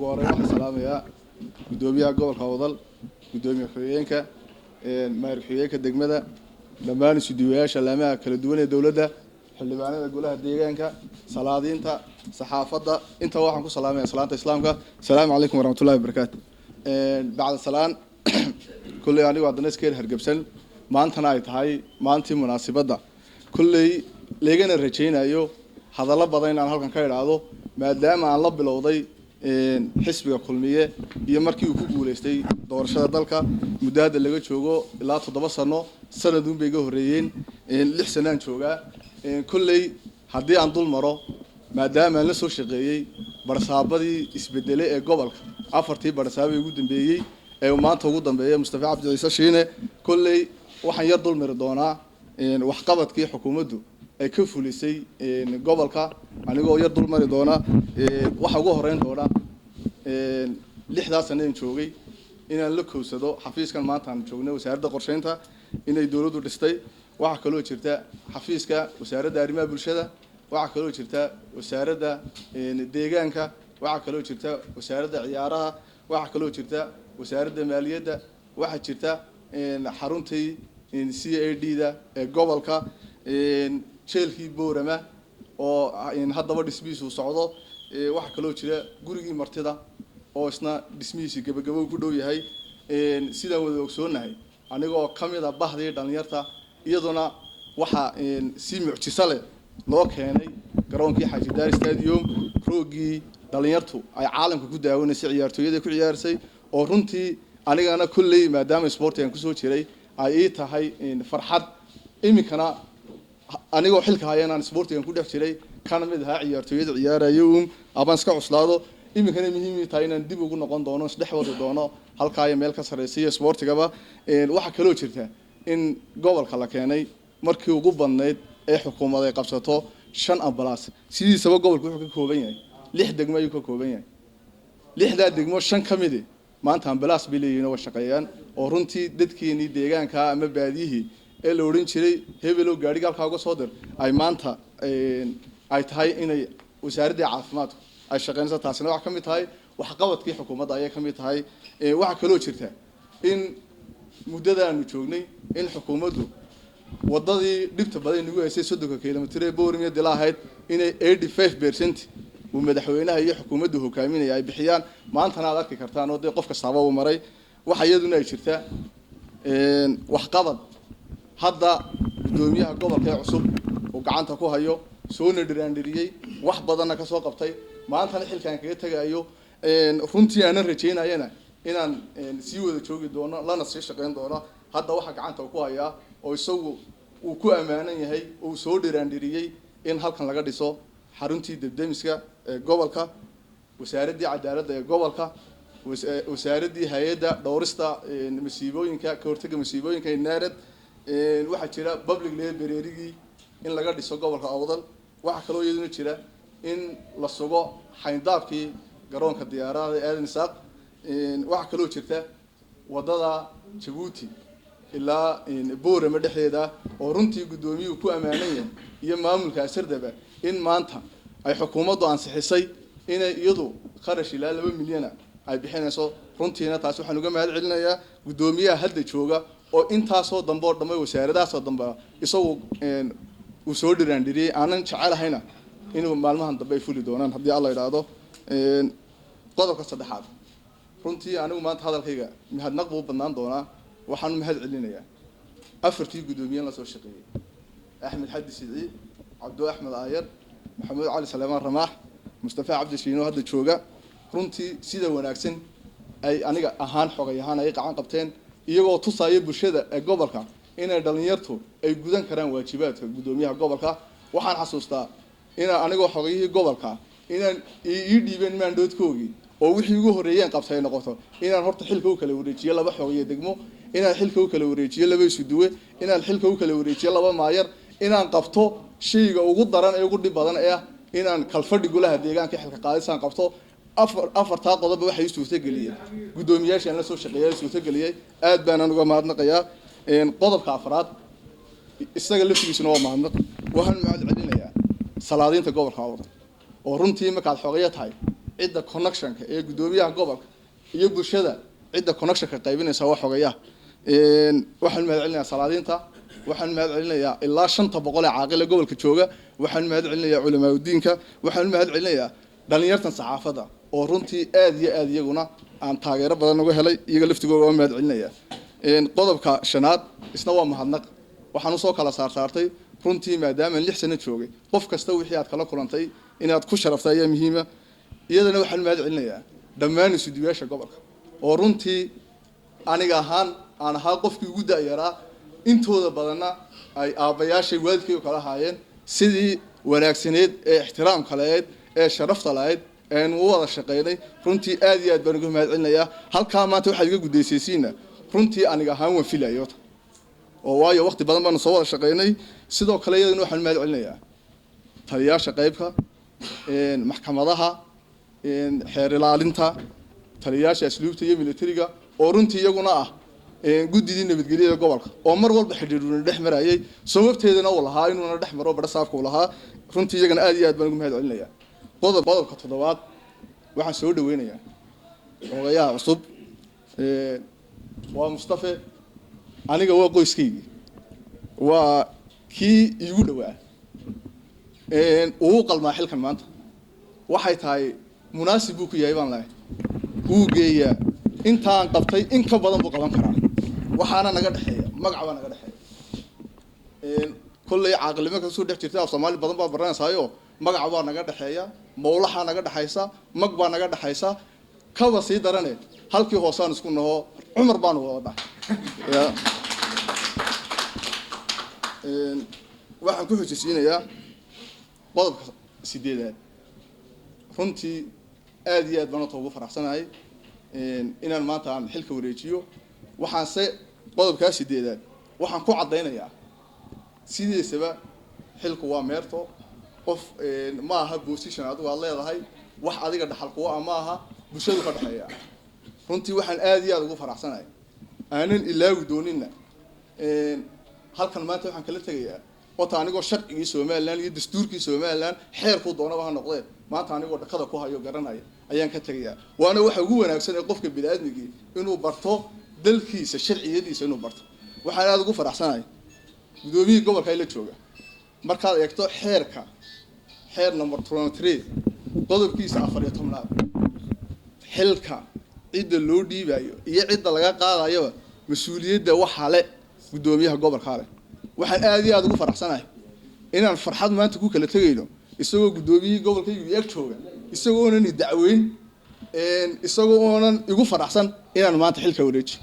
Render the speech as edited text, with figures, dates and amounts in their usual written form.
وقارن سلام يا قدومي قبل خوضل قدومي خيينك ماير خيينك الدجمة لما نسديوهاش لما كل دولة اللي بعنا نقولها ديجانك صلادين تا صحافة أنت واحد سلام يا صلاة إسلامك السلام عليكم ورحمة الله وبركاته بعد السلام كل يعني وعد الناس كير هرجبسن ما أنت نايت هاي ما أنت مناسبة ده كل لجنة الرجين أيوه هذا الله بدينا عن هالكن كير هذا ما دام عن الله بالوضي حسب كلمية يمركي وكوكو ليستي دور شهادة ذلك مداد اللي جت شوجو لا تضبصنا سنة دون بيجو هريين لحسنان شوجا كل هدي عن طول مرة ما دام لسه شقيي برسابدي إسبدلة قبل عفرتي برسابي يقول بيجي وما توجد بيجي مصطفى عبد العزيز شينه كل وحن يرضى المردونا وحقبت كي حكومته كيف لسي قبل كا أنا جو يرضى المردونا وحقوه هرين دونا لحظة سنين شوقي إن اللك وسدو حفيز كان ما تان شوقنا وسعر قرشينها إن يدوروا درستي وعكلوا شرتا حفيز كا وسعر دارما بالشدة وعكلوا شرتا وسعر دا ديجان كا وعكلوا شرتا وسعر دا عيارها وعكلوا شرتا وسعر دا مالية دا واحد شرتا حرمتي CAD دا قبل كا شيلكي بورما أو هذا ورد سبيس وصعده وعكلوا شرتا جوري مرتدا أو إسنا دسميسي كبجوا كدو يهاي سيدا ودوكسونا هاي أنا جو كم يدا بحثي دانيرتا يدونا وحا سيمع تسالة لوك هني كرون كي حاجة دار استاديوم روجي دانيرتو أي عالم كجودة هو نسي عيارتو يدا كل عيارسي أو رنتي أنا كل ما دام سبورت يعني كسو شري أي تهاي فرحات إمي كنا أنا جو حلك هاي أنا سبورت يعني كل شري كان مدها عيارتو يدا عيار يوم أبانسك عصلادو إمي كان مهم تاينا ديبو كنا قان دانا سدح ورد دانا هالكاية ملك سرسية سبورت جبا واحد كيلو شرته إن قبل خلا كاني مركي وجوب النيد أي حكومة ذي قبضته شن أبلاس سيدي سبب قبل كل كوبين ليه دقمة يكون كوبين ليه ده دقمة شن كميدي ما أنت أبلاس بيلي ينو الشقيان ورنتي دتكيني ديجان كا أما بعديه اللورين شري هبلو قاري قال كاغو صدر أي ما أنت أي تهاي إني وساردي عافمات الشقيان تاسنا وحكم تهاي وحقبت كي حكومة ضايع كم تهاي وحكلو شرته إن مدة نشوفني إن حكومته وضدي دبت بدي نقول أساس صدق كيلومتر بورمية دلاهيد إن 85% ومدحوينها هي حكومته كاملة يعني بحيان ما أنت أنا ذاك كرتان ودي قفك الصعبة ومري وحيدنا يشرته وحقبت هذا دوميها قبل كي عصب وقعنت أكو هيو سون الدراندرية وحبضنا كسوق قبتي ما أنت الحين كان كيت جايو runtii aanan rajaynayna inaan sii wada joogi doono lana sii shaqeyn doono hadda waxa gacanta ku haya oo isagu uu ku amaanan yahay oo soo dhiraandiriyay in halkan laga dhiso xaruntii debdemiska gobolka wasaaradii cadaaladda ee gobolka wasaaradii hay'adda dhowrista masiibooyinka ka hortagga masiibooyinka inaarad waxa jira public library in laga dhiso gobolka awdal waxa kale oo iyaduna jira in la sugo xayndaabkii garoonka diyaarada aadan isaaq waxa kale oo jirta wadada Djibouti ilaa Boorama dhexdeeda oo runtii gudoomiyuhu ku amaanan iyo maamulka Sirdaba in maanta ay xukuumaddu ansixisay in iyadu kharash ilaa 2 milyan ay bixinayso runtiina taas waxaan uga mahad celinayaa gudoomiyaha hadda jooga oo intaasoo dambe oo dhamay wasaaradaasoo dambe isagu uu soo dhiraandiriyay aanan jecelahayna inuu maalmahan dambe ay fuli doonaan haddii Allah yiraahdo qodobka saddexaad runtii anigu maanta hadalkayga mahadnaq buu badnaan doonaa waxaan mahad celinayaa afartii gudoomiye la soo shaqeeyay Axmed Xadi Sidci Cabdu Axmed Aayar Maxamed Cali Salmaan Ramaax Mustafa Cabdi Shiino hadda jooga runtii sida wanaagsan ay aniga ahaan xogayahan ay qacan qabteen iyagoo tusaya bulshada ee gobolka inay dhalinyartu ay gudan karaan waajibaadka gudoomiyaha gobolka waxaan xasuustaa in anigoo xogayihii gobolka inaan ii dhiibeen maandoodkoogii oo wixii ugu horeeyeen qabtay noqoto inaan horta xilka u kala wareejiyo laba xogaye degmo inaan xilka u kala wareejiyo laba isuduwe inaan xilka u kala wareejiyo laba maayar inaan qabto shayga ugu daran ee ugu dhib badan ee inaan kalfadhi golaha deegaanka xilka qaadisaan qabto afartaa qodob waxay suurta galiyeen gudoomiyaashan la soo shaqeeyay suurta galiyay aad baan uga mahadnaqayaa qodobka afraad isaga laftigiisuna waa mahadnaq waxaan mahad celinayaa salaadiinta gobolka Awdal oo runtii markaad xogaye tahay عدة connection قدوميها قبل يبغى شذا عدة connection قايبين سوا حقيقة waxaan mahadcelinayaa salaadiinta waxaan mahadcelinayaa ilaa 5 boqol ee caaqil gobolka jooga waxaan mahadcelinayaa culimada diinka waxaan mahadcelinayaa dhalinyartan saxaafada oo runtii aad iyo aad iyaguna aan taageero badan uga helay iyaga laftigooda waa mahadcelinayaa qodobka shanaad isna waa mahadnaq waxaan soo kala saartay runtii maadaama 6 sano joogay qof kasta wixii aad kala kulantay inaad ku sharaftay ayaa muhiim ah iyadana waxaan mahadcelinayaa dhammaan isudiyaasha gobolka oo runtii aniga ahaan aan ahaa qofkii ugu daayaraa intooda badanna ay aabayaashay waalidkay kala haayeen sidii wanaagsaneed ee ixtiraamka lahayd ee sharafta lahayd een u wada shaqeynay runtii aad iyo aad baan uga mahadcelinayaa halka maanta waxa iga gudeysaysiina runtii aniga ahaan waan filayo oo waayo waqti badan baan soo wada shaqeynay sidoo kale iyadana waxaan mahadcelinayaa taliyaasha qaybka maxkamadaha xeer ilaalinta taliyaasha asluubta iyo militariga oo runtii iyaguna ah gudidii nabadgelyada gobolka oo mar walba xidhiidhuna dhex marayay sababteedana uu lahaa inuu dhex maro barasaafka uu lahaa runtii iyagana aad iyo aad baan ugu mahadcelinayaa qodobka toddobaad waxaan soo dhaweynayaa ogayaha cusub waa Mustafa aniga waa qoyskayga waa kii igu dhawaa uu qalmaa xilkan maanta waxay tahay munaasib uu ku yahay baan lahayn uu geeyaa intaan qabtay in ka badan buu qaban karaa waxaana naga dhaxeeya magac baa naga dhaxeeya kullay caaqilnimo ka soo dhex jirtay Soomaali badan baa baranaysayo magac baa naga dhaxeeya mawlaha naga dhaxaysa mag baa naga dhaxaysa kaba sii darane halkii hoosaan isku naho Umar baan wada ya waxaan ku xujisiinayaa qodobka 8 runtii aad iyo aad baan ugu faraxsanahay inaan maanta aan xilka wareejiyo waxaan se qodobka 8 waxaan ku cadeynayaa sideesaba xilku waa meerto qof ma aha position aad u leedahay wax adiga dhaxal ku ama aha bulshadu ka dhaxeeya runtii waxaan aad iyo aad ugu faraxsanahay aanan ilaawi doonina halkan maanta waxaan kala tagayaa wata anigoo sharcigii Soomaaliland iyo dastuurkii Soomaaliland xeerku doonaba ha noqdee maanta anigoo dhaqada ku hayo garanaya ayaan ka tagayaa waana waxa ugu wanaagsan ee qofka bini'aadmiga inuu barto dalkiisa sharciyadiisa inuu barto waxaan aad ugu faraxsanahay gudoomiyaha gobolka la jooga markaad eegto xeer number 23 qodobkiisa 14 xilka cid loo dhiibayo iyo cid laga qaadayo mas'uuliyadda waxa le gudoomiyaha gobolka leh waxaan aad iyo aad ugu faraxsanahay inaan farxad maanta ku kala tagayno isagoo gudoomiyihii gobolka igu jooga isagoo oonan dacweyn isagoo oonan igu faraxsan inaan maanta xilka wareejiyo